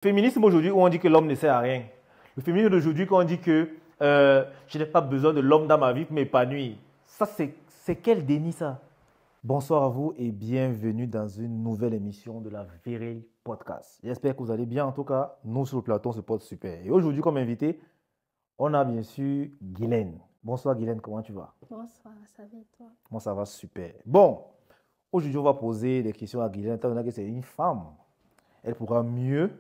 Féminisme aujourd'hui où on dit que l'homme ne sert à rien. Le féminisme d'aujourd'hui quand on dit que je n'ai pas besoin de l'homme dans ma vie pour m'épanouir. Ça, c'est quel déni ça? Bonsoir à vous et bienvenue dans une nouvelle émission de la Viril Podcast. J'espère que vous allez bien. En tout cas, nous sur le plateau, on se porte super. Et aujourd'hui, comme invité, on a bien sûr Guylaine. Bonsoir Guylaine, comment tu vas? Bonsoir, ça va et toi? Moi, ça va super. Bon, aujourd'hui, on va poser des questions à Guylaine. Étant donné que c'est une femme, elle pourra mieux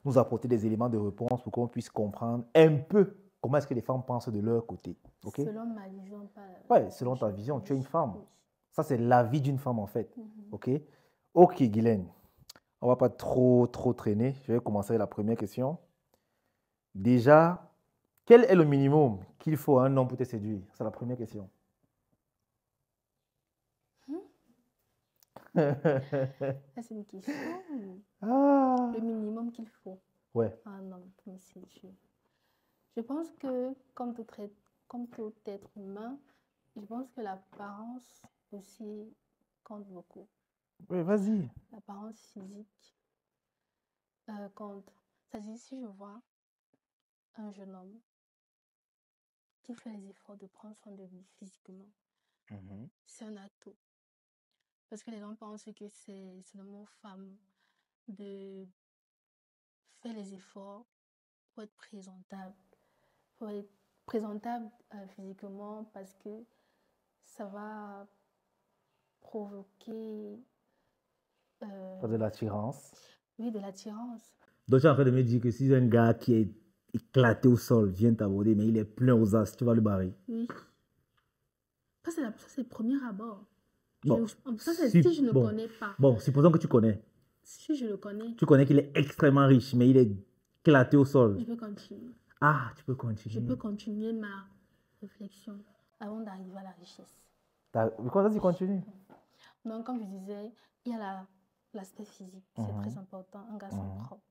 nous apporter des éléments de réponse pour qu'on puisse comprendre un peu comment est-ce que les femmes pensent de leur côté. Ok? Selon ma vision, pas. Ouais, selon ta vision, tu es une femme. Oui. Ça, c'est la vie d'une femme en fait. Mhm. Ok? Ok, Guylaine. On ne va pas trop traîner. Je vais commencer avec la première question. Déjà, quel est le minimum qu'il faut à un homme pour te séduire? C'est la première question. Ça, c'est une question. Ah. Le minimum qu'il faut Ouais. à un homme pour me séduire. Je pense que, comme tout être humain, je pense que l'apparence aussi compte beaucoup. Oui, vas-y. L'apparence physique compte. C'est-à-dire, si je vois un jeune homme qui fait les efforts de prendre soin de lui physiquement, c'est un atout. Parce que les gens pensent que c'est seulement aux femmes de faire les efforts pour être présentable. Pour être présentable physiquement parce que ça va provoquer De l'attirance. oui, de l'attirance. Donc, tu es en train de me dire que si un gars qui est éclaté au sol vient t'aborder, mais il est plein aux as, tu vas le barrer. Oui. Ça, c'est le premier abord. Bon, Ça, c'est si je ne connais pas. Bon, supposons que tu connais. Si je le connais, Tu connais qu'il est extrêmement riche, mais il est éclaté au sol. je peux continuer. Ah, tu peux continuer. Je peux continuer ma réflexion avant d'arriver à la richesse. Pourquoi tu continues? Donc, comme je disais, il y a l'aspect physique. C'est très important. Un garçon propre.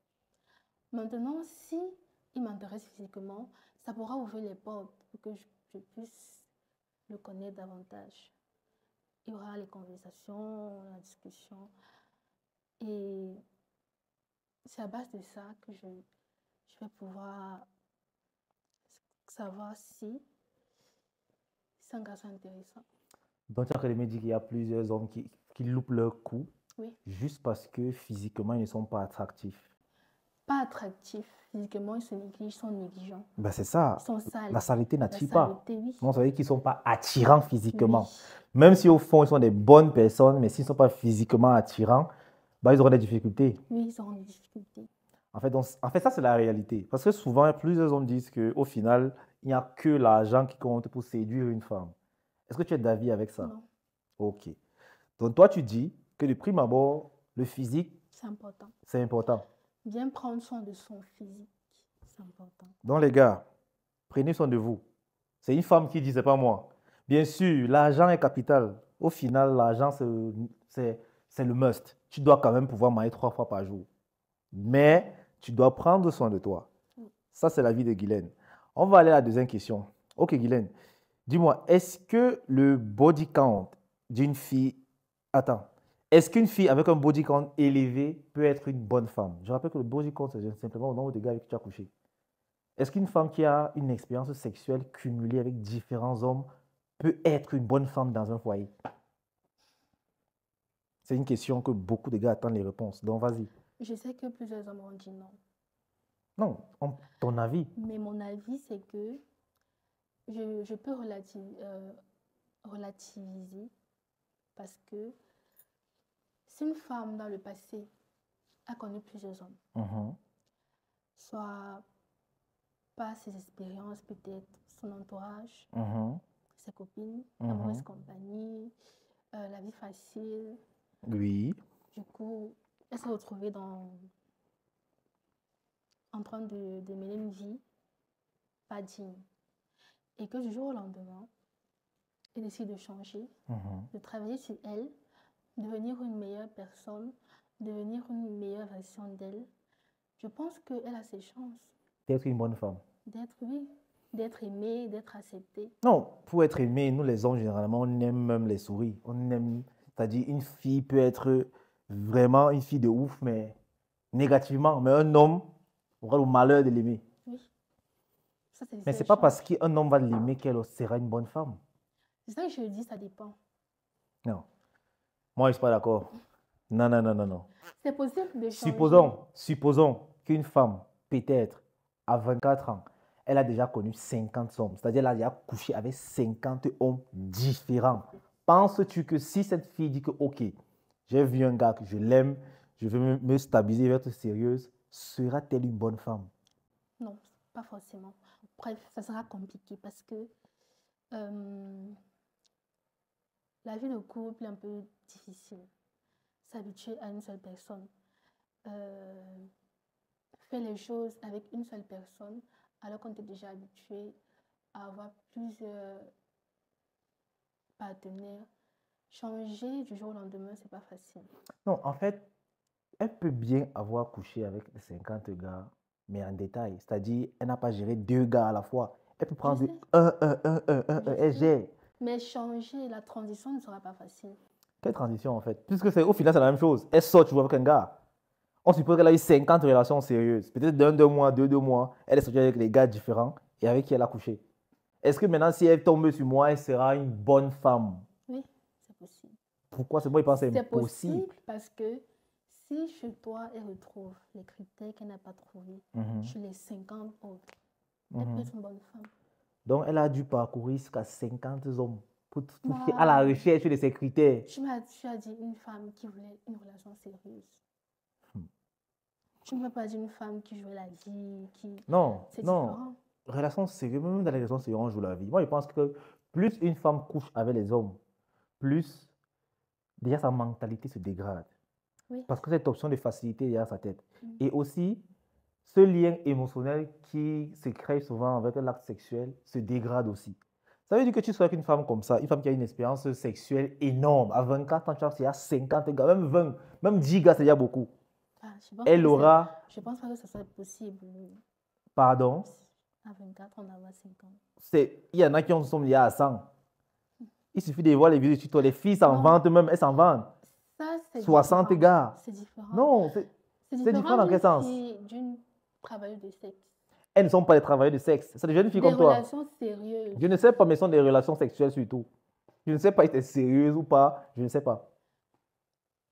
Maintenant, si il m'intéresse physiquement, ça pourra ouvrir les portes pour que je puisse le connaître davantage. Il y aura les conversations, la discussion. Et c'est à base de ça que je vais pouvoir savoir si c'est un garçon intéressant. Donc, tu as me dire qu'il y a plusieurs hommes qui loupent leur coup juste parce que physiquement, ils ne sont pas attractifs. Pas attractifs. Physiquement, ils se négligent, ils sont négligents. Ben c'est ça. Ils sont sales. La saleté n'attire pas. Oui. Non, ça veut dire qu'ils ne sont pas attirants physiquement. Oui. Même si au fond, ils sont des bonnes personnes, mais s'ils ne sont pas physiquement attirants, ben, ils auront des difficultés. Oui, ils auront des difficultés. En fait, ça, c'est la réalité. Parce que souvent, plusieurs hommes disent qu'au final, il n'y a que l'argent qui compte pour séduire une femme. Est-ce que tu es d'avis avec ça? Non. Ok. Donc, toi, tu dis que de prime abord, le physique, c'est important. C'est important. Bien prendre soin de son physique, c'est important. Donc, les gars, prenez soin de vous. C'est une femme qui dit, c'est pas moi. Bien sûr, l'argent est capital. Au final, l'argent, c'est le must. Tu dois quand même pouvoir manger 3 fois par jour. Mais tu dois prendre soin de toi. Ça, c'est la vie de Guylaine. On va aller à la deuxième question. Ok, Guylaine, dis-moi, est-ce que le body count d'une fille... Attends. Est-ce qu'une fille avec un body count élevé peut être une bonne femme? Je rappelle que le body count, c'est simplement le nombre de gars avec qui tu as couché. Est-ce qu'une femme qui a une expérience sexuelle cumulée avec différents hommes peut être une bonne femme dans un foyer? C'est une question que beaucoup de gars attendent les réponses. Donc, vas-y. Je sais que plusieurs hommes ont dit non. Non, ton avis. Mais mon avis, c'est que je peux relativiser parce que si une femme dans le passé a connu plusieurs hommes, soit par ses expériences, peut-être son entourage, ses copines, la mauvaise compagnie, la vie facile. Oui. Du coup, elle s'est retrouvée en train de mener une vie pas digne. Et que du jour au lendemain, elle décide de changer, de travailler sur elle, devenir une meilleure personne, devenir une meilleure version d'elle. Je pense qu'elle a ses chances. D'être une bonne femme. D'être aimée, d'être acceptée. Non, pour être aimée, nous les hommes, généralement, on aime même les souris. On aime, c'est-à-dire une fille peut être vraiment une fille de ouf, mais négativement. Mais un homme, aura le malheur de l'aimer. Oui. Ça, c'est Mais ce n'est pas parce qu'un homme va l'aimer qu'elle sera une bonne femme. C'est ça que je dis, ça dépend. Non. Moi, je ne suis pas d'accord. Non, non, non, non, non. C'est possible de changer. Supposons qu'une femme, peut-être, à 24 ans, elle a déjà connu 50 hommes. C'est-à-dire qu'elle a déjà couché avec 50 hommes différents. Penses-tu que si cette fille dit que, OK, j'ai vu un gars que je l'aime, je veux me stabiliser, être sérieuse, sera-t-elle une bonne femme? Non, pas forcément. Bref, ça sera compliqué parce que la vie de couple est un peu difficile. S'habituer à une seule personne. Faire les choses avec une seule personne alors qu'on est déjà habitué à avoir plusieurs partenaires. Changer du jour au lendemain, c'est pas facile. Non, en fait, elle peut bien avoir couché avec 50 gars, mais en détail. C'est-à-dire, elle n'a pas géré 2 gars à la fois. Elle peut prendre elle gère. Mais changer, la transition ne sera pas facile. Quelle transition en fait? Puisque au final, c'est la même chose. Elle sort, tu vois, avec un gars. On suppose qu'elle a eu 50 relations sérieuses. Peut-être d'un, 2 mois, 2 mois. Elle est sortie avec des gars différents et avec qui elle a couché. Est-ce que maintenant, si elle tombe sur moi, elle sera une bonne femme? Oui, c'est possible. Pourquoi? C'est moi, je pense que c'est C'est impossible. possible parce que si chez toi, elle retrouve les critères qu'elle n'a pas trouvés chez les 50 autres, elle peut être une bonne femme. Donc, elle a dû parcourir jusqu'à 50 hommes pour à la recherche de ces critères. Tu as dit une femme qui voulait une relation sérieuse. Tu ne m'as pas dit une femme qui jouait la vie, qui... Non, c'est non. différent. Relation sérieuse, même dans les relations sérieuses, on joue la vie. Moi, je pense que plus une femme couche avec les hommes, plus déjà sa mentalité se dégrade. Oui. Parce que cette option de facilité est dans sa tête. Et aussi, ce lien émotionnel qui se crée souvent avec l'acte sexuel se dégrade aussi. Ça veut dire que tu sois avec une femme comme ça, une femme qui a une expérience sexuelle énorme. À 24 ans, tu as 50 gars, même 20, même 10 gars, c'est déjà beaucoup. Elle aura... Je pense pas que ce soit possible. Pardon? À 24, on a 50. Il y en a qui sont liés à 100. Il suffit de voir les vidéos sur toi. Les filles s'en vantent même, elles s'en vantent. Ça, c'est 60 différent. gars. C'est différent. Non, c'est différent dans quel sens? D'une travailleuse de sexe. Elles ne sont pas des travailleurs de sexe. C'est des jeunes filles comme toi. Des relations sérieuses. Je ne sais pas, mais ce sont des relations sexuelles surtout. Je ne sais pas si c'est sérieuse ou pas. Je ne sais pas.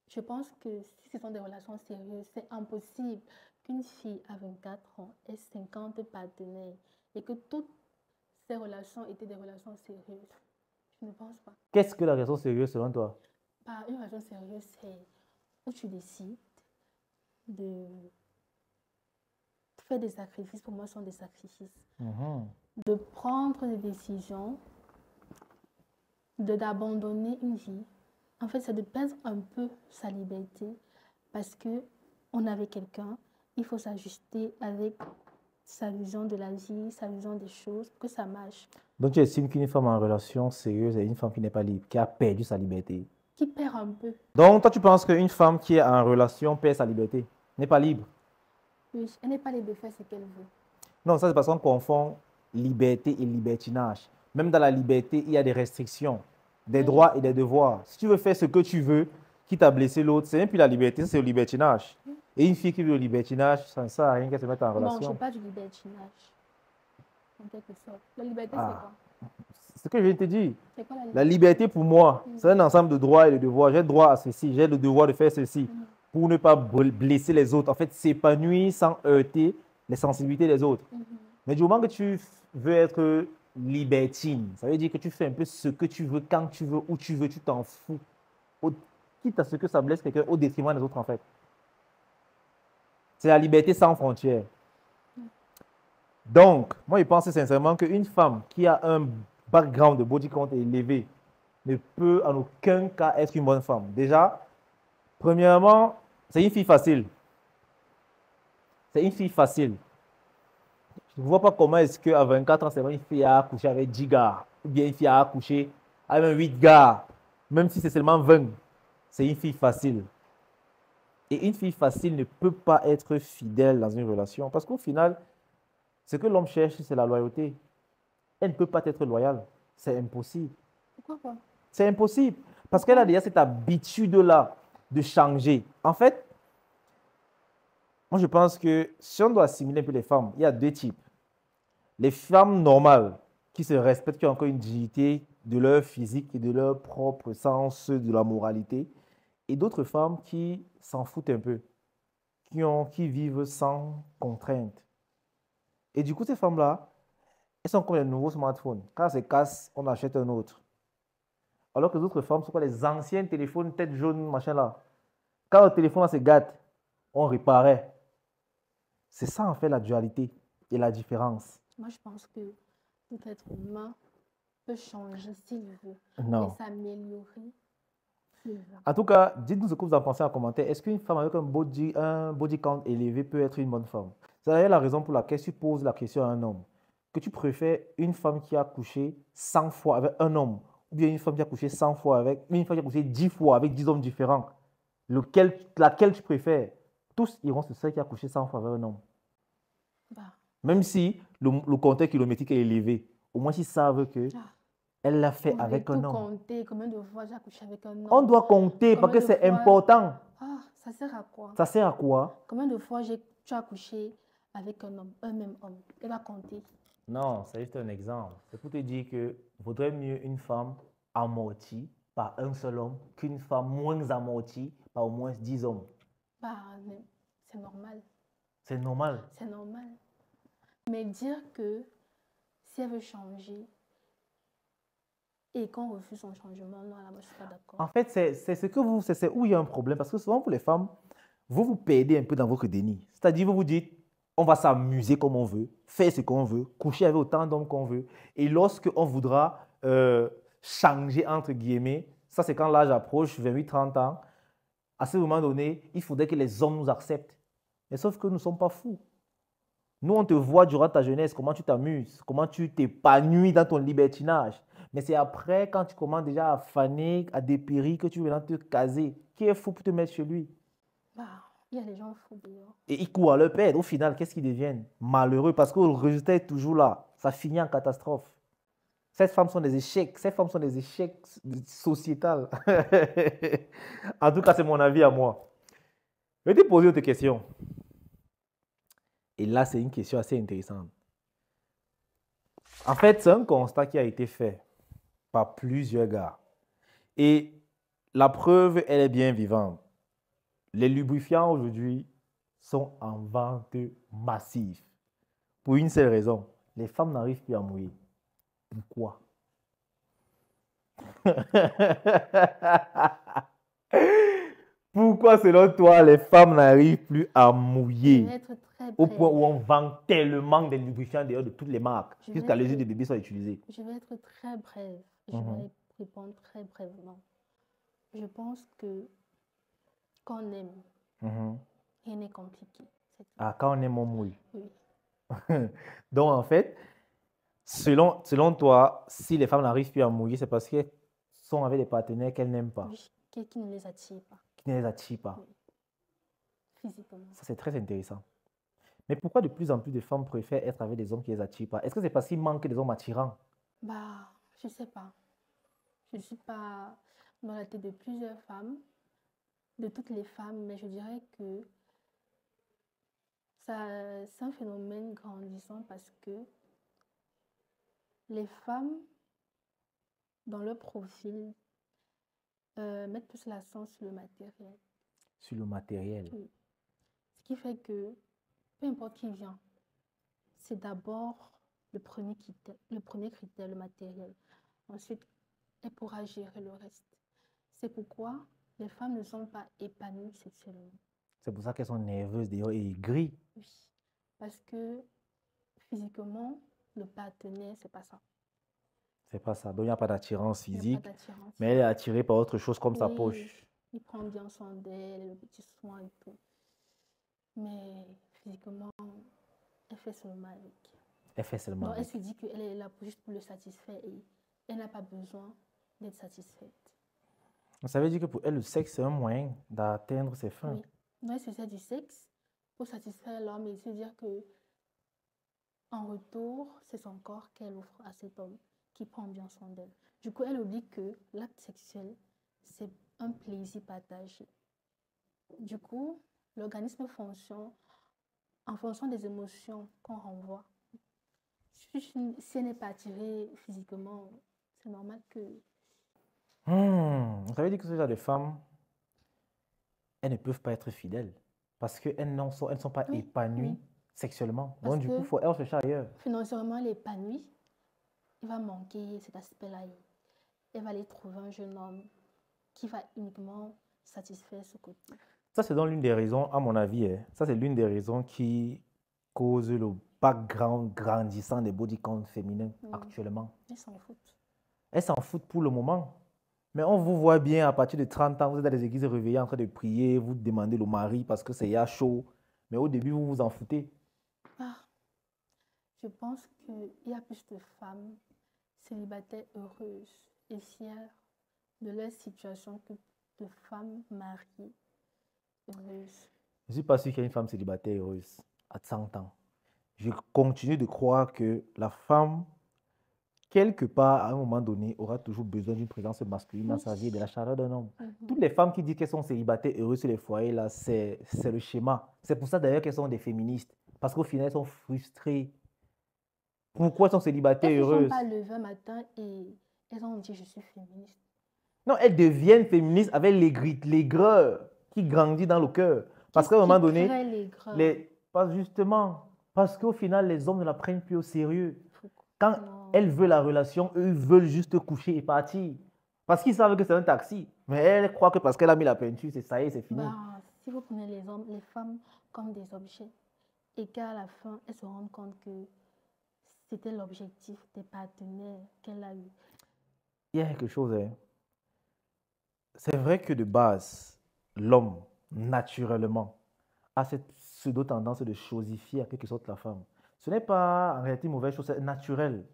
Je pense que si ce sont des relations sérieuses, c'est impossible qu'une fille à 24 ans ait 50 partenaires et que toutes ces relations étaient des relations sérieuses. Je ne pense pas. Qu'est-ce que la relation sérieuse selon toi? Une relation sérieuse, c'est où tu décides de faire des sacrifices. Pour moi, ce sont des sacrifices. De prendre des décisions, d'abandonner une vie. En fait, c'est de perdre un peu sa liberté parce qu'on est avec quelqu'un, il faut s'ajuster avec sa vision de la vie, sa vision des choses, pour que ça marche. Donc, tu estimes qu'une femme en relation sérieuse est une femme qui n'est pas libre, qui a perdu sa liberté? Qui perd un peu. Donc, toi, tu penses qu'une femme qui est en relation perd sa liberté, n'est pas libre? Oui, elle n'est pas libre de faire ce qu'elle veut. Non, ça c'est parce qu'on confond liberté et libertinage. Même dans la liberté, il y a des restrictions, des droits et des devoirs. Si tu veux faire ce que tu veux, quitte à blesser l'autre, c'est même plus la liberté, c'est le libertinage. Et une fille qui veut le libertinage, ça ne sert à rien qu'elle se mette en relation. Non, je ne parle pas du libertinage. En quelque sorte. La liberté, c'est quoi? C'est ce que je viens de te dire. C'est quoi la liberté? La liberté pour moi, c'est un ensemble de droits et de devoirs. J'ai le droit à ceci, j'ai le devoir de faire ceci pour ne pas blesser les autres. En fait, s'épanouir sans heurter les sensibilités des autres. Mais du moment que tu veux être libertine, ça veut dire que tu fais un peu ce que tu veux, quand tu veux, où tu veux, tu t'en fous. Quitte à ce que ça blesse quelqu'un au détriment des autres, en fait. C'est la liberté sans frontières. Donc, moi, je pense sincèrement qu'une femme qui a un background de body count élevé ne peut en aucun cas être une bonne femme. Déjà, premièrement, c'est une fille facile. C'est une fille facile. Je ne vois pas comment est-ce qu'à 24 ans, c'est une fille à coucher avec 10 gars, ou bien une fille à coucher avec 8 gars, même si c'est seulement 20. C'est une fille facile. Et une fille facile ne peut pas être fidèle dans une relation, parce qu'au final, ce que l'homme cherche, c'est la loyauté. Elle ne peut pas être loyale. C'est impossible. Pourquoi pas? C'est impossible. Parce qu'elle a déjà cette habitude-là de changer. En fait, Moi, je pense que si on doit assimiler un peu les femmes, il y a deux types. Les femmes normales qui se respectent, qui ont encore une dignité de leur physique et de leur propre sens de la moralité, et d'autres femmes qui s'en foutent un peu, qui vivent sans contrainte. Et du coup, ces femmes-là, elles sont comme les nouveaux smartphones. Quand ça se casse, on achète un autre. Alors que les autres femmes sont comme les anciens téléphones tête jaune, machin là. Quand le téléphone là, se gâte, on réparait. C'est ça en fait la dualité et la différence. Moi, je pense que tout être humain peut changer s'il veut et Non. s'améliorer s'il veut. En tout cas, dites-nous ce que vous en pensez en commentaire. Est-ce qu'une femme avec un body count élevé peut être une bonne femme? C'est d'ailleurs la raison pour laquelle tu poses la question à un homme. Que tu préfères une femme qui a couché 100 fois avec un homme ou bien une femme qui a couché 100 fois avec, une femme qui a couché 10 fois avec 10 hommes différents. Laquelle tu préfères? Tous iront sur celle qui a couché 100 fois avec un homme. Bah, Même si le compteur kilométrique est élevé, au moins ils savent que ah, elle l'a fait vous voulez avec un tout homme. compter, combien de fois j'ai accouché avec un On homme? doit compter parce que Combien de c'est fois- important. Ah, ça sert à quoi? Ça sert à quoi? Combien de fois tu as accouché avec un homme, un même homme? Elle va compter. Non, c'est juste un exemple. C'est pour te dire que vaudrait mieux une femme amortie par un seul homme qu'une femme moins amortie par au moins 10 hommes. Bah, mais c'est normal. C'est normal. C'est normal. Mais dire que si elle veut changer et qu'on refuse son changement, non, là, moi, je ne suis pas d'accord. En fait, c'est où il y a un problème. Parce que souvent, pour les femmes, vous perdez un peu dans votre déni. C'est-à-dire, vous vous dites, on va s'amuser comme on veut, faire ce qu'on veut, coucher avec autant d'hommes qu'on veut. Et lorsque on voudra changer, entre guillemets, ça c'est quand l'âge approche, 28-30 ans, à ce moment donné, il faudrait que les hommes nous acceptent. Mais sauf que nous ne sommes pas fous. Nous, on te voit durant ta jeunesse, comment tu t'amuses, comment tu t'épanouis dans ton libertinage. Mais c'est après, quand tu commences déjà à faner, à dépérir, que tu veux te caser. Qui est fou pour te mettre chez lui? Bah, il y a des gens fous dehors. Et ils courent à leur perdre. Au final, qu'est-ce qu'ils deviennent? Malheureux parce que le résultat est toujours là. Ça finit en catastrophe. Ces femmes sont des échecs. Ces femmes sont des échecs sociétals. En tout cas, c'est mon avis à moi. Je vais te poser autre question. Et là, c'est une question assez intéressante. En fait, c'est un constat qui a été fait par plusieurs gars. Et la preuve, elle est bien vivante. Les lubrifiants aujourd'hui sont en vente massive. Pour une seule raison, les femmes n'arrivent plus à mouiller. Pourquoi? Pourquoi, selon toi, les femmes n'arrivent plus à Je mouiller vais être très au point brève. où on vend tellement de lubrifiants d'ailleurs de toutes les marques, Je vais jusqu'à les yeux être- des bébés sont utilisés? Je vais être très brève. Je Mhm. vais répondre très brièvement. Je pense que quand on aime, Mhm. rien n'est compliqué. C'est tout. Ah, quand on aime, on mouille. Oui. Donc, en fait, selon toi, si les femmes n'arrivent plus à mouiller, c'est parce qu'elles sont avec des partenaires qu'elles n'aiment pas, Oui. Qui ne les attire pas qui ne les attirent pas. Oui. Physiquement. Ça, c'est très intéressant. Mais pourquoi de plus en plus de femmes préfèrent être avec des hommes qui ne les attirent pas? Est-ce que c'est parce qu'il manque des hommes attirants? Bah, je sais pas. Je ne suis pas dans la tête de plusieurs femmes, de toutes les femmes, mais je dirais que c'est un phénomène grandissant parce que les femmes, dans leur profil, mettent plus l'accent sur le matériel. Sur le matériel. Oui. Ce qui fait que, peu importe qui vient, c'est d'abord le premier critère, le matériel. Ensuite, elle pourra gérer le reste. C'est pourquoi les femmes ne sont pas épanouies sexuellement. C'est pour ça qu'elles sont nerveuses d'ailleurs et aigries. Oui. Parce que physiquement, le partenaire, c'est pas ça. C'est pas ça. Donc, il n'y a pas d'attirance Il n'y a physique, pas d'attirance. mais elle est attirée par autre chose comme sa Oui, poche. il prend bien soin d'elle, le petit soin et tout. Mais physiquement, elle fait seulement avec. Elle fait seulement Donc, elle avec. se dit qu'elle est là juste pour le satisfaire et elle n'a pas besoin d'être satisfaite. Ça veut dire que pour elle, le sexe, c'est un moyen d'atteindre ses fins. Oui. Donc, elle se sert du sexe pour satisfaire l'homme et se dire que en retour, c'est son corps qu'elle offre à cet homme qui prend bien soin d'elle. Du coup, elle oublie que l'acte sexuel, c'est un plaisir partagé. Du coup, l'organisme fonctionne en fonction des émotions qu'on renvoie. Si elle n'est pas attirée physiquement, c'est normal que... Ça veut dire que ce genre de femmes, elles ne peuvent pas être fidèles parce qu'elles ne sont pas Oui, épanouies oui. sexuellement. Parce Donc, du coup, que il faut elles chercher ailleurs. financièrement, elle est épanouie. Il va manquer cet aspect-là. Elle va aller trouver un jeune homme qui va uniquement satisfaire ce côté. Ça, c'est donc l'une des raisons, à mon avis, ça, c'est l'une des raisons qui cause le background grandissant des body count féminins actuellement. Ils s'en foutent. Elles s'en foutent pour le moment. Mais on vous voit bien à partir de 30 ans, vous êtes dans les églises réveillées en train de prier, vous demandez le mari parce que c'est ya chaud. Mais au début, vous vous en foutez. Je pense qu'il y a plus de femmes célibataires heureuses et fières de leur situation que de femmes mariées heureuses. Je ne suis pas sûr qu'il y ait une femme célibataire heureuse à 100 ans. Je continue de croire que la femme, quelque part, à un moment donné, aura toujours besoin d'une présence masculine dans sa vie et de la chaleur d'un homme. Toutes les femmes qui disent qu'elles sont célibataires heureuses sur les foyers, là, c'est le schéma. C'est pour ça d'ailleurs qu'elles sont des féministes. Parce qu'au final, elles sont frustrées. Pourquoi elles sont célibataires Elles ne heureuses? sont pas levées un matin et elles ont dit je suis féministe. Non, elles deviennent féministes avec l'aigreur qui grandit dans le cœur. Parce qu'à un moment donné, justement, parce qu'au final, les hommes ne la prennent plus au sérieux. Quand elle veut la relation, eux, ils veulent juste coucher et partir. Parce qu'ils savent que c'est un taxi. Mais elle croit que parce qu'elle a mis la peinture, ça y est, c'est fini. Si vous prenez les hommes, les femmes comme des objets, et qu'à la fin, elles se rendent compte que c'était l'objectif des partenaires qu'elle a eu. Il y a quelque chose, hein. C'est vrai que de base, l'homme, naturellement, a cette pseudo-tendance de chosifier en quelque sorte la femme. Ce n'est pas en réalité une mauvaise chose, c'est naturel.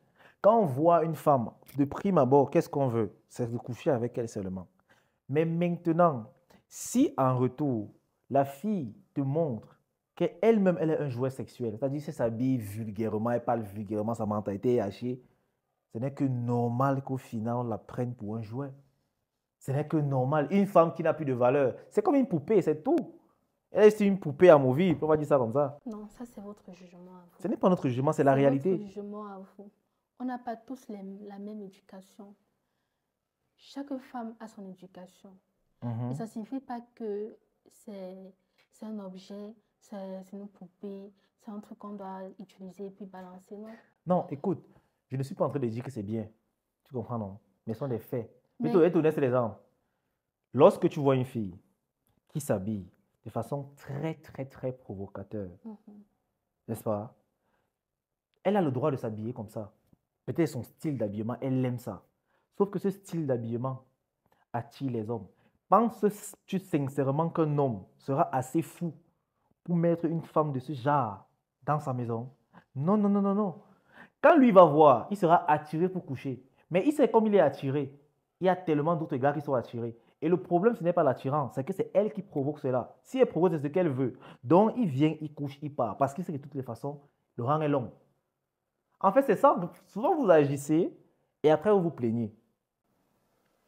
Quand on voit une femme, de prime abord, qu'est-ce qu'on veut? C'est de coucher avec elle seulement. Mais maintenant, si en retour, la fille te montre qu'elle-même, elle est un jouet sexuel, c'est-à-dire qu'elle s'habille vulgairement, elle parle vulgairement, sa mentalité est hachée, ce n'est que normal qu'au final, on la prenne pour un jouet. Ce n'est que normal. Une femme qui n'a plus de valeur, c'est comme une poupée, c'est tout. Elle est une poupée amovible, on va dire ça comme ça. Non, ça c'est votre jugement à vous. Ce n'est pas notre jugement, c'est la réalité. C'est votre jugement à vous. On n'a pas tous la même éducation. Chaque femme a son éducation. Et ça ne signifie pas que c'est un objet, c'est une poupée, c'est un truc qu'on doit utiliser et puis balancer, non? Non, écoute, je ne suis pas en train de dire que c'est bien. Tu comprends, non? Mais ce sont des faits. Mais tu es honnête, les gens. Lorsque tu vois une fille qui s'habille de façon très, très, très provocateur, n'est-ce pas? Elle a le droit de s'habiller comme ça. Peut-être son style d'habillement, elle aime ça. Sauf que ce style d'habillement attire les hommes. Penses-tu sincèrement qu'un homme sera assez fou pour mettre une femme de ce genre dans sa maison? Non, non, non, non, non. Quand lui va voir, il sera attiré pour coucher. Mais il sait comme il est attiré. Il y a tellement d'autres gars qui sont attirés. Et le problème, ce n'est pas l'attirance, c'est que c'est elle qui provoque cela. Si elle provoque, c'est ce qu'elle veut. Donc, il vient, il couche, il part. Parce qu'il sait que de toutes les façons, le rang est long. En fait, c'est ça. Souvent, vous agissez et après, vous vous plaignez.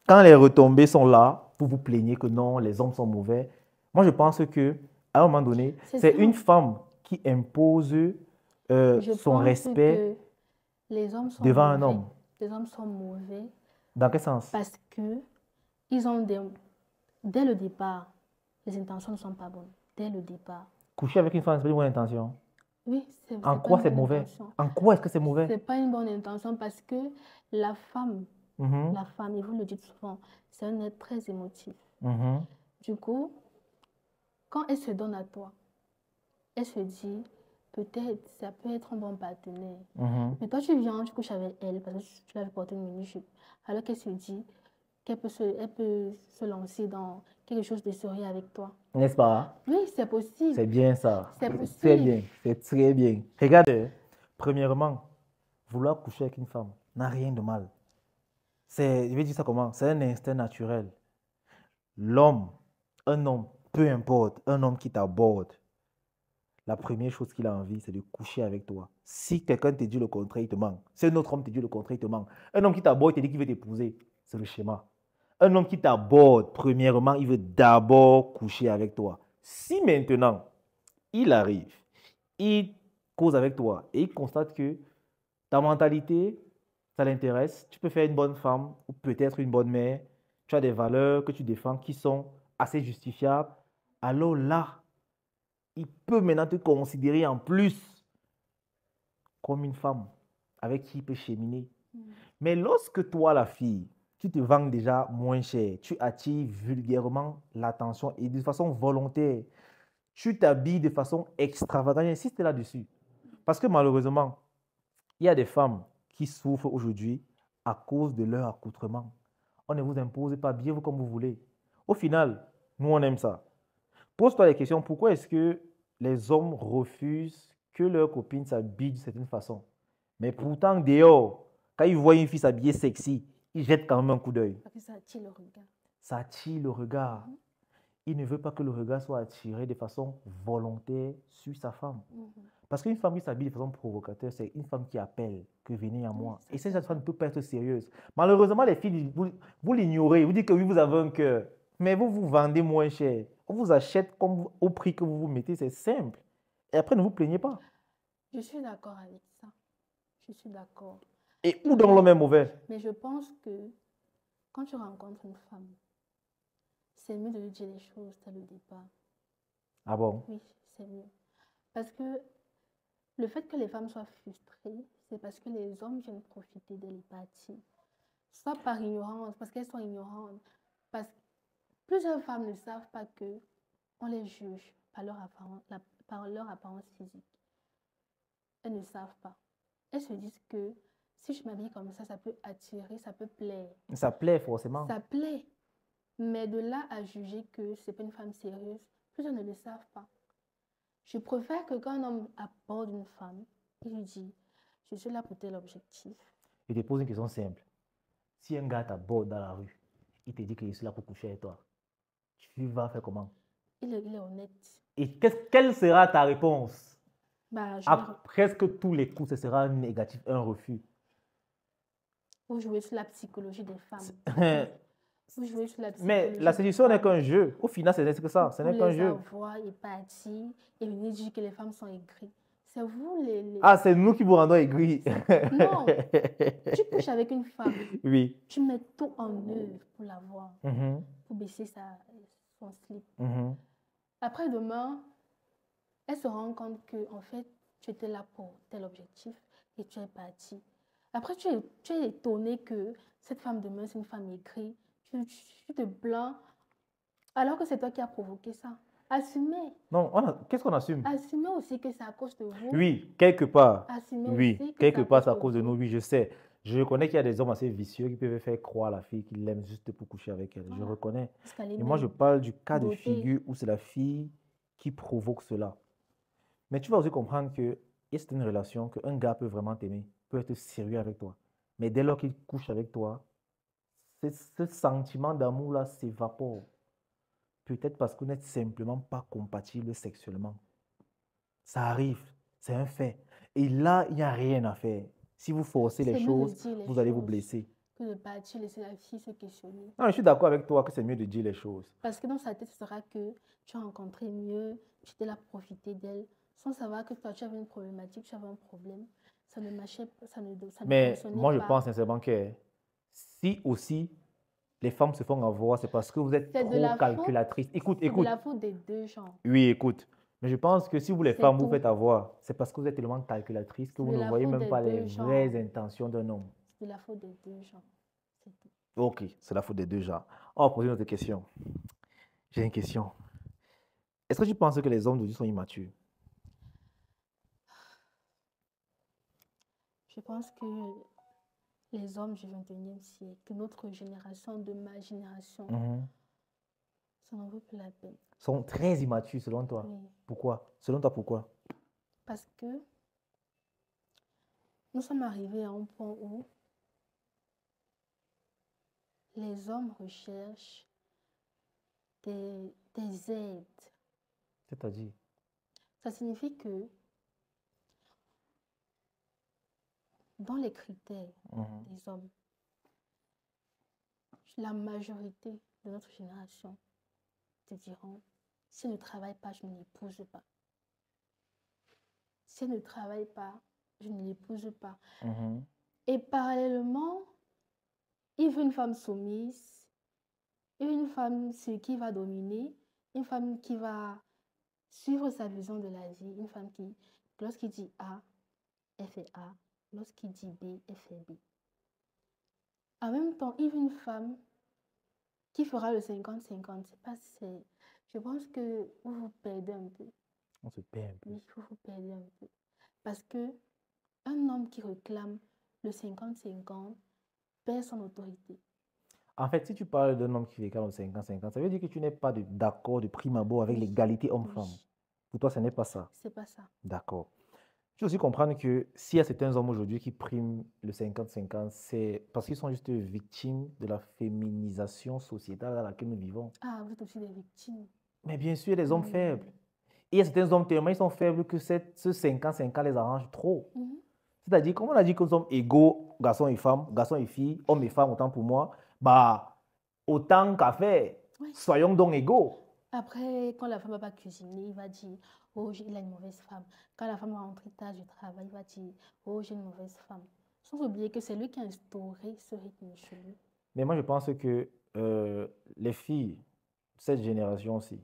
Quand les retombées sont là, vous vous plaignez que non, les hommes sont mauvais. Moi, je pense qu'à un moment donné, c'est une femme qui impose son respect devant un homme. Les hommes sont mauvais. Dans quel sens? Parce que ils ont dès le départ, les intentions ne sont pas bonnes. Dès le départ. Coucher avec une femme, c'est pas une bonne intention? Oui, c'est en quoi c'est mauvais? En quoi est-ce que c'est mauvais? C'est pas une bonne intention parce que la femme, et vous le dites souvent, c'est un être très émotif. Du coup, quand elle se donne à toi, elle se dit, peut-être ça peut être un bon partenaire. Mais toi, tu viens, tu couches avec elle parce que tu l'avais porté une mini-jupe. Alors qu'elle se dit qu'elle peut se lancer dans quelque chose de sérieux avec toi. N'est-ce pas? Oui, c'est possible. C'est bien ça. C'est possible. Très bien, c'est très bien. Regarde, premièrement, vouloir coucher avec une femme n'a rien de mal. Je vais dire ça comment? C'est un instinct naturel. L'homme, un homme, peu importe, un homme qui t'aborde, la première chose qu'il a envie, c'est de coucher avec toi. Si quelqu'un te dit le contraire, il te ment. Si un autre homme te dit le contraire, il te ment. Un homme qui t'aborde, il te dit qu'il veut t'épouser. C'est le schéma. Un homme qui t'aborde, premièrement, il veut d'abord coucher avec toi. Si maintenant, il arrive, il cause avec toi et il constate que ta mentalité, ça l'intéresse. Tu peux faire une bonne femme ou peut-être une bonne mère. Tu as des valeurs que tu défends qui sont assez justifiables. Alors là, il peut maintenant te considérer en plus comme une femme avec qui il peut cheminer. Mais lorsque toi, la fille, tu te vends déjà moins cher, tu attires vulgairement l'attention et de façon volontaire, tu t'habilles de façon extravagante, j'insiste là-dessus. Parce que malheureusement, il y a des femmes qui souffrent aujourd'hui à cause de leur accoutrement. On ne vous impose pas, bien vous comme vous voulez. Au final, nous, on aime ça. Pose-toi la question, pourquoi est-ce que les hommes refusent que leurs copines s'habillent d'une certaine façon? Mais pourtant, dehors, quand ils voient une fille s'habiller sexy, ils jettent quand même un coup d'œil. Parce que ça attire le regard. Ça attire le regard. Il ne veut pas que le regard soit attiré de façon volontaire sur sa femme. Parce qu'une femme qui s'habille de façon provocateur, c'est une femme qui appelle, que venez à moi. Et cette femme ne peut pas être sérieuse. Malheureusement, les filles, vous l'ignorez. Vous dites que oui, vous avez un cœur. Mais vous vous vendez moins cher. On vous achète comme au prix que vous vous mettez. C'est simple. Et après, ne vous plaignez pas. Je suis d'accord avec ça. Je suis d'accord. Et où donc l'homme est mauvais? Mais je pense que quand tu rencontres une femme, c'est mieux de lui dire les choses dès le départ. Ah bon? Oui, c'est mieux. Parce que le fait que les femmes soient frustrées, c'est parce que les hommes viennent profiter de l'empathie. Soit par ignorance, parce qu'elles sont ignorantes. Parce que plusieurs femmes ne savent pas que on les juge par leur apparence physique. Elles ne savent pas. Elles se disent que si je m'habille comme ça peut attirer, ça peut plaire. Ça plaît forcément. Ça plaît. Mais de là à juger que c'est pas une femme sérieuse, plusieurs ne le savent pas. Je préfère que quand un homme aborde une femme, il lui dit, je suis là pour tel objectif. Je te pose une question simple. Si un gars t'aborde dans la rue, il te dit que je suis là pour coucher avec toi, tu vas faire comment? Il est honnête. Et quelle sera ta réponse? Bah, À presque tous les coups, ce sera un négatif, un refus. Vous jouez sur la psychologie des femmes. Vous jouez sur la psychologie. Mais la séduction n'est qu'un jeu. Au final, c'est que ça. Ce n'est qu'un jeu. Vous les avoir épatis et venir dire que les femmes sont aigries. C'est vous les... Ah, c'est nous qui vous rendons aigris. Non. Tu couches avec une femme. Oui. Tu mets tout en œuvre pour l'avoir. Pour baisser son slip. Après demain, elle se rend compte que en fait, tu étais là pour tel objectif et tu es parti. Après, tu es étonné que cette femme demain, c'est une femme aigrie. Tu te plains alors que c'est toi qui as provoqué ça. Assumez. Non, qu'est-ce qu'on assume? Assumez aussi que c'est à cause de vous. Oui, quelque part. Assumez oui, aussi que quelque part, c'est à cause de nous. Oui, je sais. Je reconnais qu'il y a des hommes assez vicieux qui peuvent faire croire à la fille qu'ils l'aiment juste pour coucher avec elle. Je reconnais. Et moi, je parle du cas de figure où c'est la fille qui provoque cela. Mais tu vas aussi comprendre que c'est une relation qu'un gars peut vraiment t'aimer, peut être sérieux avec toi. Mais dès lors qu'il couche avec toi, ce sentiment d'amour-là s'évapore. Peut-être parce que vous n'êtes simplement pas compatible sexuellement. Ça arrive, c'est un fait. Et là, il n'y a rien à faire. Si vous forcez les choses, vous allez vous blesser. Que de partir, laisser la fille se questionner. Non, je suis d'accord avec toi que c'est mieux de dire les choses. Parce que dans sa tête, ce sera que tu as rencontré mieux, tu étais là pour profiter d'elle, sans savoir que toi, tu avais une problématique, tu avais un problème. Ça ne marchait pas, ça ne fonctionnait pas. Mais moi, je pense sincèrement que si aussi les femmes se font avoir, c'est parce que vous êtes trop calculatrice. Écoute. C'est de la faute des deux genres. Oui, écoute. Mais je pense que si vous, les femmes, vous faites avoir, c'est parce que vous êtes tellement calculatrice que vous ne voyez même pas les vraies intentions d'un homme. C'est de la faute des deux genres. C'est tout. Ok, c'est la faute des deux genres. On va poser une autre question. J'ai une question. Est-ce que tu penses que les hommes d'aujourd'hui sont immatures? Je pense que les hommes du 21e siècle, de notre génération, de ma génération, ça n'en vaut plus la peine. Sont très immatures selon toi? Oui. Pourquoi? Selon toi, pourquoi? Parce que nous sommes arrivés à un point où les hommes recherchent des aides. C'est-à-dire? Ça signifie que dans les critères des hommes, la majorité de notre génération te diront, si je ne travaille pas, je ne l'épouse pas. si elle ne travaille pas, je ne l'épouse pas. Mhm. Et parallèlement, il veut une femme soumise, une femme qui va dominer, une femme qui va suivre sa vision de la vie, une femme qui, lorsqu'il dit A, elle fait A, lorsqu'il dit B, elle fait B. En même temps, il veut une femme qui fera le 50-50. Je pense que vous vous perdez un peu. On se perd un peu. Oui, vous vous perdez un peu. Parce que un homme qui réclame le 50-50 perd son autorité. En fait, si tu parles d'un homme qui réclame 50-50, ça veut dire que tu n'es pas d'accord de prime abord avec Oui, l'égalité homme-femme. oui, Pour toi, ce n'est pas ça. c'est pas ça. D'accord. Il faut aussi comprendre que s'il y a certains hommes aujourd'hui qui priment le 50-50, c'est parce qu'ils sont juste victimes de la féminisation sociétale dans laquelle nous vivons. Ah, vous êtes aussi des victimes. Mais bien sûr, il y a des hommes Mm. faibles. Et il y a certains hommes tellement ils sont faibles que ce 50-50 les arrange trop. Mhm. C'est-à-dire, comme on a dit que nous sommes égaux, garçons et filles, hommes et femmes, autant pour moi, bah, autant qu'à faire, Oui. soyons donc égaux. Après, quand la femme va pas cuisiner, il va dire, oh, il a une mauvaise femme. Quand la femme va rentrer tard du travail, il va dire, oh, j'ai une mauvaise femme. Sans oublier que c'est lui qui a instauré ce rythme chez lui. Mais moi, je pense que les filles, cette génération-ci,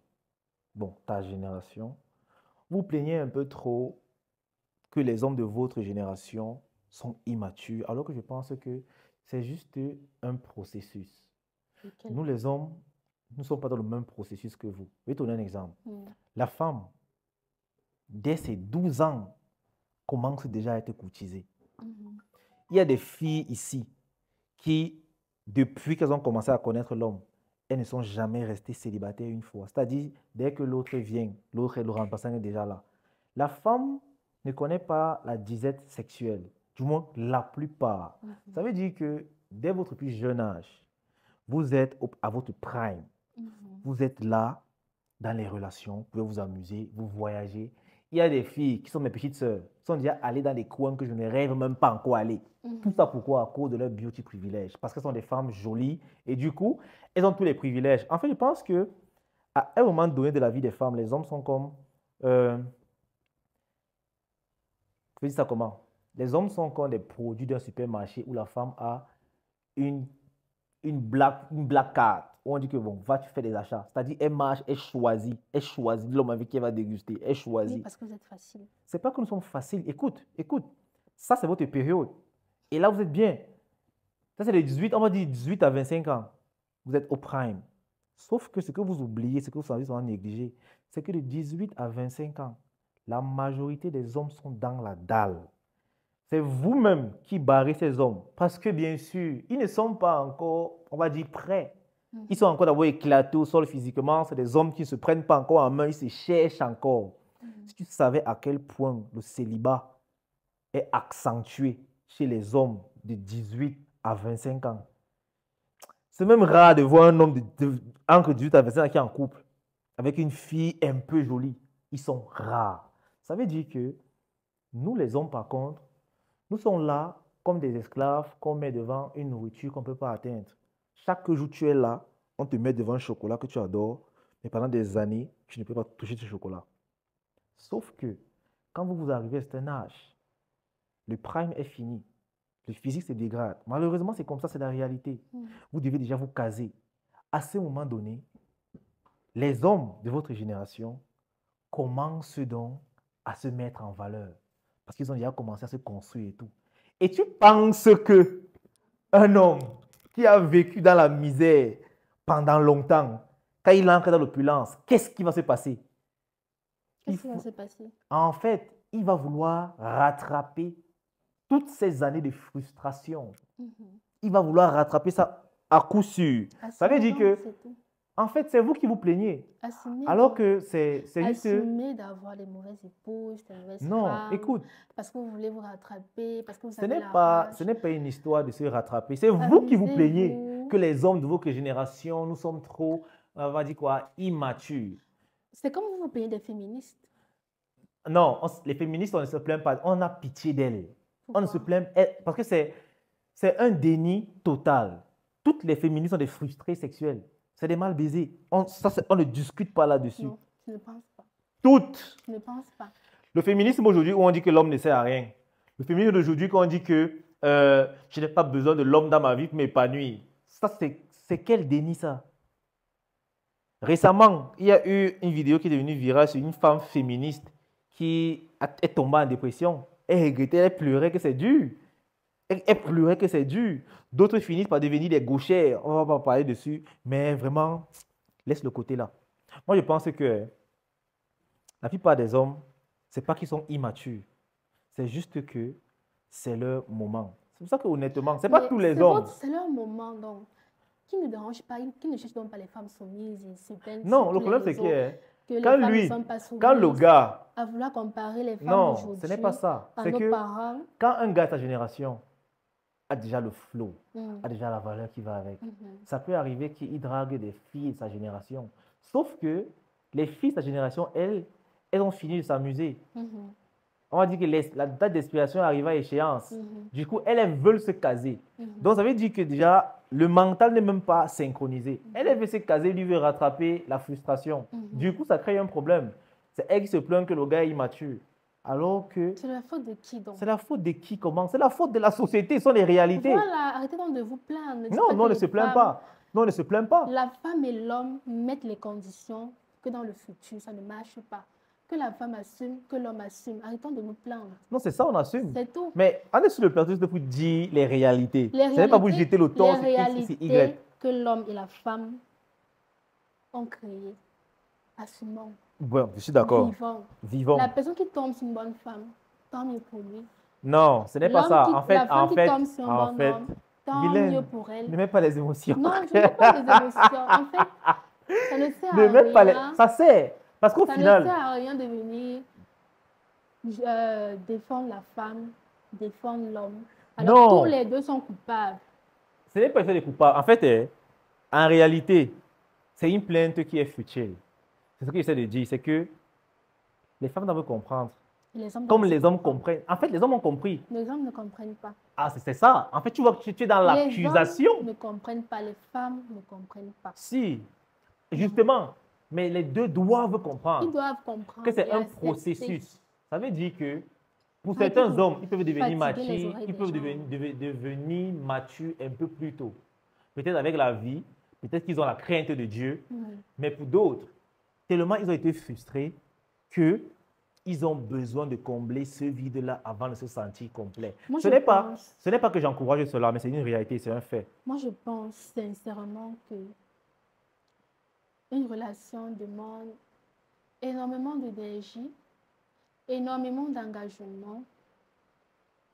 bon, ta génération, vous plaignez un peu trop que les hommes de votre génération sont immatures, alors que je pense que c'est juste un processus. Lequel? Nous, les hommes, nous ne sommes pas dans le même processus que vous. Je vais te donner un exemple. Mm. La femme, dès ses 12 ans, commence déjà à être courtisée. Mhm. Il y a des filles ici qui, depuis qu'elles ont commencé à connaître l'homme, elles ne sont jamais restées célibataires une fois. C'est-à-dire, dès que l'autre vient, l'autre est le remplaçant est déjà là. La femme ne connaît pas la disette sexuelle, du moins la plupart. Mhm. Ça veut dire que dès votre plus jeune âge, vous êtes à votre prime. Mhm. Vous êtes là, dans les relations, vous pouvez vous amuser, vous voyager. Il y a des filles qui sont mes petites sœurs, qui sont déjà allées dans des coins que je ne rêve même pas encore aller. Tout ça pourquoi? À cause de leur beauty privilège. Parce qu'elles sont des femmes jolies et du coup, elles ont tous les privilèges. En fait, je pense que à un moment donné de la vie des femmes, les hommes sont comme... je dis ça comment? Les hommes sont comme des produits d'un supermarché où la femme a une black card où on dit que bon, va, tu fais des achats. C'est-à-dire, elle marche, elle choisit l'homme avec qui elle va déguster, elle Oui, choisit. parce que vous êtes facile. C'est pas que nous sommes faciles. Écoute, ça c'est votre période. Et là, vous êtes bien. Ça c'est les 18, on va dire 18 à 25 ans. Vous êtes au prime. Sauf que ce que vous oubliez, ce que vous avez souvent négligé, c'est que de 18 à 25 ans, la majorité des hommes sont dans la dalle. C'est vous-même qui barrez ces hommes. Parce que bien sûr, ils ne sont pas encore, on va dire, prêts. Ils sont encore d'abord éclatés au sol physiquement. C'est des hommes qui ne se prennent pas encore en main, ils se cherchent encore. Si tu savais à quel point le célibat est accentué chez les hommes de 18 à 25 ans, c'est même rare de voir un homme entre 18 à 25 ans qui est en couple avec une fille un peu jolie. Ils sont rares. Ça veut dire que nous, les hommes, par contre, nous sommes là comme des esclaves qu'on met devant une nourriture qu'on ne peut pas atteindre. Chaque jour, tu es là, on te met devant un chocolat que tu adores, mais pendant des années, tu ne peux pas toucher ce chocolat. Sauf que quand vous arrivez à un âge, le prime est fini. Le physique se dégrade. Malheureusement, c'est comme ça, c'est la réalité. Vous devez déjà vous caser. À ce moment donné, les hommes de votre génération commencent donc à se mettre en valeur. Parce qu'ils ont déjà commencé à se construire et tout. Et tu penses que un homme qui a vécu dans la misère pendant longtemps, quand il entre dans l'opulence, qu'est-ce qui va se passer? Qu'est-ce qui va se passer? En fait, il va vouloir rattraper toutes ces années de frustration. Il va vouloir rattraper ça à coup sûr. Ça veut dire que, en fait, c'est vous qui vous plaignez. Assumer, alors que c'est juste... Assumer d'avoir les mauvaises épouses, les mauvaises non, femmes. Écoute. Parce que vous voulez vous rattraper, parce que vous Ce avez n'est la pas, rage. ce n'est pas une histoire de se rattraper. C'est vous qui vous plaignez que les hommes de votre génération, nous sommes trop, on va dire quoi, immatures. C'est comme vous vous plaignez des féministes. Non, les féministes, on ne se plaint pas. On a pitié d'elles. On ne se plaint parce que c'est un total. Toutes les féministes sont des frustrés sexuels. C'est des mal baisés. On ne discute pas là-dessus. Non, je ne pense pas. Toutes. Je ne pense pas. Le féminisme aujourd'hui, où on dit que l'homme ne sert à rien. Le féminisme d'aujourd'hui, quand on dit que je n'ai pas besoin de l'homme dans ma vie pour m'épanouir. Ça, c'est quel déni, ça? Récemment, il y a eu une vidéo qui est devenue virale sur une femme féministe est tombée en dépression. Elle regrettait, elle pleurait que c'est dur. Elle pleurait que c'est dur. D'autres finissent par devenir des gauchères. On ne va pas parler dessus. Mais vraiment, laisse le côté là. Moi, je pense que la plupart des hommes, ce n'est pas qu'ils sont immatures. C'est juste que c'est leur moment. C'est pour ça que honnêtement, ce n'est pas Mais tous les hommes. c'est leur moment, donc. Qui ne dérange pas, qui ne cherche donc pas les femmes soumises et se plaignent Non, sur le tous les problème c'est réseaux que que les quand femmes ne lui, sont pas soumises, quand le gars, à vouloir comparer les femmes non, ce n'est pas d'aujourd'hui ça. à C'est nos que parents. quand un gars de sa génération a déjà le flow, Mm, a déjà la valeur qui va avec, mhm, ça peut arriver qu'il drague des filles de sa génération. Sauf que les filles de sa génération, elles ont fini de s'amuser. mhm, On va dire que la date d'expiration arrive à échéance. mhm, Du coup, elles veulent se caser. mhm, Donc, ça veut dire que déjà, le mental n'est même pas synchronisé. Elle veut se caser, lui veut rattraper la frustration. Du mhm. coup, ça crée un problème. C'est elle qui se plaint que le gars est immature. Alors que C'est la faute de qui donc? c'est la faute de qui commence? C'est la faute de la société, ce sont les réalités. Voilà, arrêtez donc de vous plaindre. Ne dites Non, pas non, que on ne les se plaint femmes, pas. Non, on ne se plaint pas. la femme et l'homme mettent les conditions que dans le futur, ça ne marche pas. Que la femme assume, que l'homme assume. Arrêtons de nous plaindre. Non, c'est ça, on assume. C'est tout. Mais on est sur le plateau juste pour dire les réalités. Les Ce n'est pas pour réalités, jeter le les tort sur X, réalités sur Y. que l'homme et la femme ont créées. Assumons, Bon, je suis d'accord. vivons. Vivons. La personne qui tombe sur une bonne femme, tant mieux pour lui. Non, ce n'est pas L'homme ça. qui, En fait, la femme qui tombe sur un bon homme, tant Guylaine, mieux pour elle. ne mets pas les émotions. Non, je ne veux pas les émotions. En fait, ça ne sert Ne à mets pas les... rien. Ça sert. Parce qu'au Ça ne final, sert à rien de venir défendre la femme, défendre l'homme. Alors Non. tous les deux sont coupables. ce n'est pas fait de coupable. En fait, en réalité, c'est une plainte qui est futile. C'est ce que j'essaie de dire. C'est que les femmes doivent comprendre. Et les hommes Comme doivent les se hommes comprendre. comprennent. En fait, les hommes ont compris. Les hommes ne comprennent pas. Ah, c'est ça. En fait, tu vois que tu es dans Les l'accusation. hommes ne comprennent pas, les femmes ne comprennent pas. Si, justement. Mais les deux doivent comprendre Ils doivent comprendre que c'est et un accepter. processus. Ça veut dire que pour Arrêtez certains de hommes, ils peuvent devenir fatiguer les matures, oreilles ils des peuvent gens. devenir matures un peu plus tôt. Peut-être avec la vie, peut-être qu'ils ont la crainte de Dieu, mais pour d'autres, tellement ils ont été frustrés qu'ils ont besoin de combler ce vide-là avant de se sentir complet. Moi, Ce je n'est pas pense, que j'encourage cela, mais c'est une réalité, c'est un fait. moi, je pense sincèrement que une relation demande énormément d'énergie, énormément d'engagement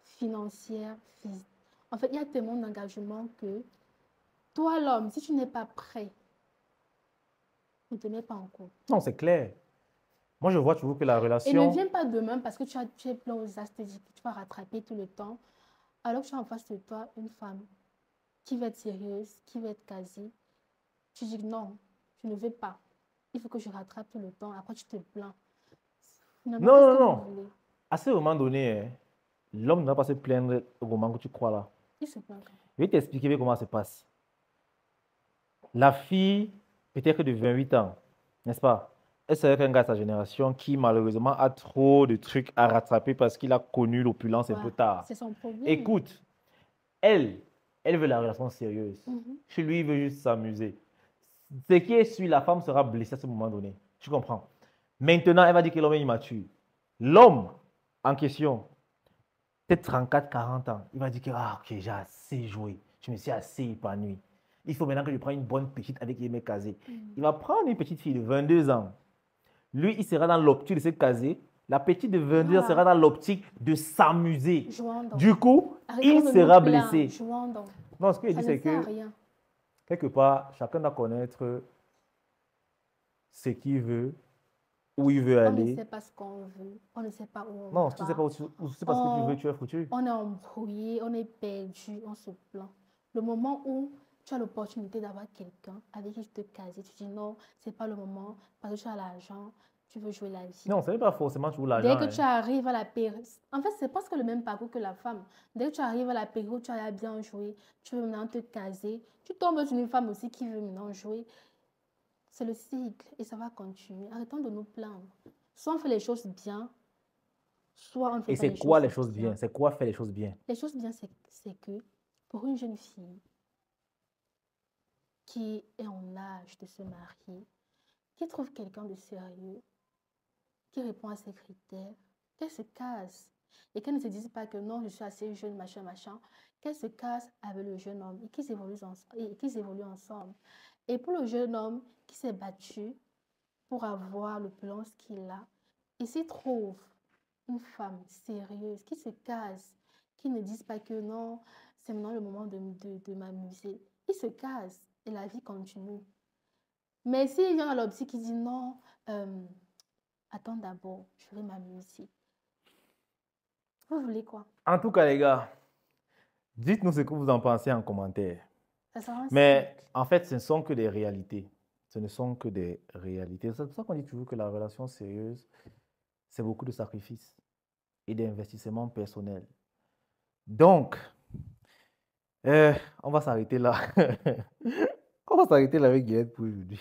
financier, physique. En fait, il y a tellement d'engagement que toi, l'homme, si tu n'es pas prêt, ne te mets pas en couple. Non, c'est clair. Moi, je vois toujours que la Et ne relation... viens pas demain parce que tu es plein aux astres, tu vas rattraper tout le temps, alors que tu as en face de toi une femme qui va être sérieuse, qui va être quasi. Tu dis non, je ne veux pas. Il faut que je rattrape tout le temps. Après, tu te plains. Finalement, Non, qu'est-ce non, que non. vous voulez? À ce moment donné, l'homme ne va pas se plaindre au moment où tu crois là. Il se plaint. Je vais t'expliquer comment ça se passe. La fille, peut-être de 28 ans, n'est-ce pas? Elle serait un gars de sa génération qui, malheureusement, a trop de trucs à rattraper parce qu'il a connu l'opulence un peu tard. C'est son problème. Écoute, elle veut la relation sérieuse. Mhm. Chez lui, il veut juste s'amuser. Ce qui est sûr, la femme sera blessée à ce moment donné. Tu comprends? Maintenant, elle va dire que l'homme est immature. L'homme en question, peut-être 34, 40 ans, il va dire que ah, ok, j'ai assez joué, je me suis assez épanoui. Il faut maintenant que je prenne une bonne petite avec qui me caser. Il va prendre une petite fille de 22 ans. Lui, il sera dans l'optique de se caser. La petite de 22 ans Voilà. sera dans l'optique de s'amuser. Jouons donc. Du coup, Arrêtons il de nous sera plaindre. blessé. Jouons donc. Non, ce que je Ça dis, ne c'est sert à que rien. quelque part, chacun doit connaître ce qu'il veut, où il veut On ne aller. sait pas ce qu'on veut. On ne sait pas où on Non, va. si tu ne sais pas où ce que tu veux, tu es foutu. On est embrouillé, on est perdu, on se plaint. Le moment où tu as l'opportunité d'avoir quelqu'un avec qui te caser, tu dis non, c'est pas le moment parce que tu as l'argent, tu veux jouer la vie. Non, ce n'est pas forcément toujours l'argent. Dès que tu arrives à la période, en fait, c'est presque le même parcours que la femme. Dès que tu arrives à la période où tu as bien joué, tu veux maintenant te caser, tu tombes sur une femme aussi qui veut maintenant jouer. C'est le cycle et ça va continuer. Arrêtons de nous plaindre. Soit on fait les choses bien, soit on ne fait Et pas c'est les quoi les choses choses bien? bien. C'est quoi faire les choses bien? Les choses bien, c'est que pour une jeune fille qui est en âge de se marier, qui trouve quelqu'un de sérieux, qui répond à ses critères, qu'elle se case et qu'elle ne se dise pas que non, je suis assez jeune, machin, machin, qu'elle se case avec le jeune homme et qu'ils évoluent ensemble. Et pour le jeune homme qui s'est battu pour avoir l'opulence qu'il a, il s'y trouve une femme sérieuse qui se case, qui ne dise pas que non, c'est maintenant le moment de m'amuser. Il se case et la vie continue. Mais s'il vient à l'optique qui dit non, attends d'abord, je vais m'amuser. Vous voulez quoi? En tout cas, les gars, dites-nous ce que vous en pensez en commentaire. Ça sera un Mais cycle. en fait, ce ne sont que des réalités. Ce ne sont que des réalités. C'est pour ça qu'on dit toujours que la relation sérieuse, c'est beaucoup de sacrifices et d'investissements personnels. Donc, on va s'arrêter là. On va s'arrêter là avec Guillaume pour aujourd'hui.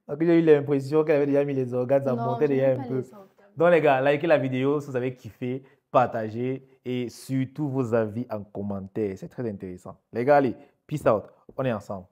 Parce que j'ai eu l'impression qu'elle avait déjà mis les organes, ça Non, montait je déjà n'ai un pas peu. les organes. Donc les gars, likez la vidéo si vous avez kiffé, partagez et surtout vos avis en commentaire. C'est très intéressant. Les gars, allez, peace out. On est ensemble.